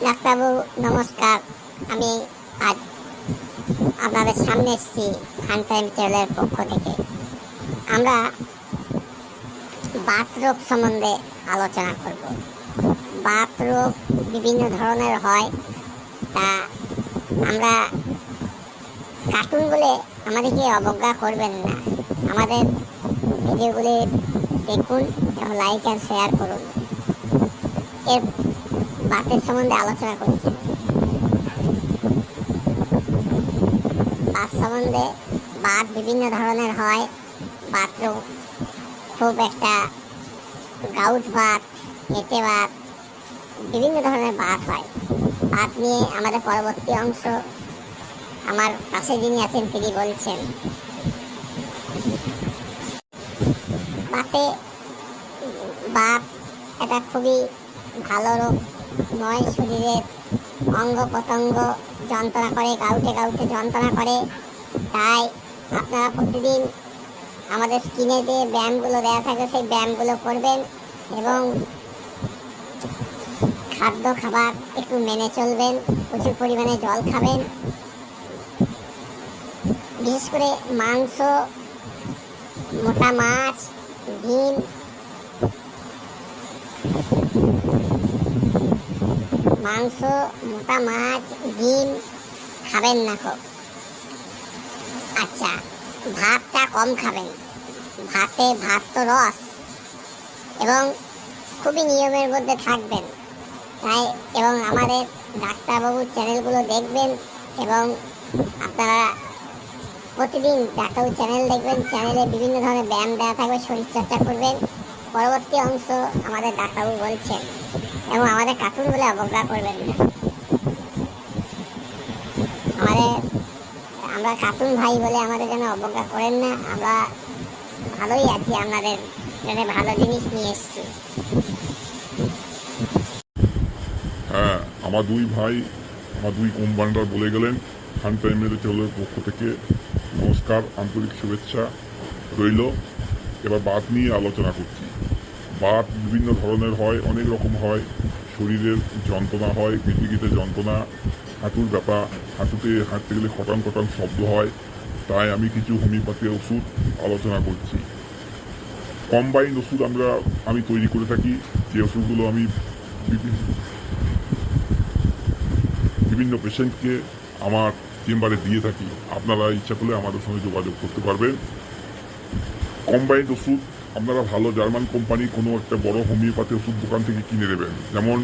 ডাক্তারবাবু নমস্কার। আমি আজ আপনাদের সামনে এসেছি ফান টাইম চ্যানেলের পক্ষ থেকে। আমরা বাত রোগ সম্বন্ধে আলোচনা করব। বাত রোগ বিভিন্ন ধরনের হয়, তা আমরা কার্টুন বলে আমাদেরকে অবজ্ঞা করবেন না। আমাদের ভিডিওগুলি দেখুন এবং লাইক অ্যান্ড শেয়ার করুন। এর বাতের সম্বন্ধে আলোচনা করছি। বাত সম্বন্ধে বাত বিভিন্ন ধরনের হয়। বাত রোগ খুব একটা গাউট বাত, এঁটে বাত, বিভিন্ন ধরনের বাত হয়। বাত নিয়ে আমাদের পরবর্তী অংশ আমার পাশে যিনি আছেন তিনি বলছেন। বাত এটা খুবই ভালো রোগ নয়। শরীরের অঙ্গ প্রত্যঙ্গ যন্ত্রণা করে, গাউটে গাউটে যন্ত্রণা করে। তাই আপনারা প্রতিদিন আমাদের স্ক্রিনে যে ব্যায়ামগুলো দেওয়া থাকে সেই ব্যায়ামগুলো করবেন এবং খাবার একটু মেনে চলবেন। প্রচুর পরিমাণে জল খাবেন। বিশেষ করে মাংস, মোটা মাছ, ডিম, মোটা মাছ, ডিম খাবেন না খুব। আচ্ছা, ভাতটা কম খাবেন। ভাত তো রস, এবং খুবই নিয়মের মধ্যে থাকবেন। তাই এবং আমাদের ডাক্তারবাবুর চ্যানেলগুলো দেখবেন এবং আপনারা প্রতিদিন ডাক্তারবাবুর চ্যানেল দেখবেন। চ্যানেলে বিভিন্ন ধরনের ব্যায়াম দেওয়া থাকবে, শরীরচর্চা করবেন। পরবর্তী অংশ আমাদের ডাক্তারবাবু বলছেন, এবং আমাদের কার্টুন বলে অবজ্ঞা করবেন না। আমরা কার্টুন ভাই বলে আমাদের যেন অবজ্ঞা করেন না। আমরা ভালোই আছি, আপনাদের জন্য ভালো জিনিস নিয়ে এসেছি। হ্যাঁ, আমার দুই ভাই, আমার দুই কোম্পানিটার বলে গেলেন। ফান টাইমের চ্যানেলের পক্ষ থেকে নমস্কার, আন্তরিক শুভেচ্ছা রইল। এবার বাত নিয়ে আলোচনা করছি। বাত বিভিন্ন ধরনের হয়, অনেক রকম হয়। শরীরের যন্ত্রণা হয়, পিঠে যন্ত্রণা, হাঁটুর ব্যাপার, হাঁটুতে হাঁটতে গেলে খটাং খটাং শব্দ হয়। তাই আমি কিছু হোমিওপ্যাথি ওষুধ আলোচনা করছি। কম্বাইন্ড ওষুধ আমি তৈরি করে থাকি, যে ওষুধগুলো আমি বিভিন্ন পেশেন্টকে আমার চেম্বারে দিয়ে থাকি। আপনারা ইচ্ছা করলে আমাদের সঙ্গে যোগাযোগ করতে পারবেন। কম্বাইন্ড ওষুধ আপনারা ভালো জার্মান কোম্পানি কোনো একটা বড় হোমিওপ্যাথি ওষুধ দোকান থেকে কিনে নেবেন। যেমন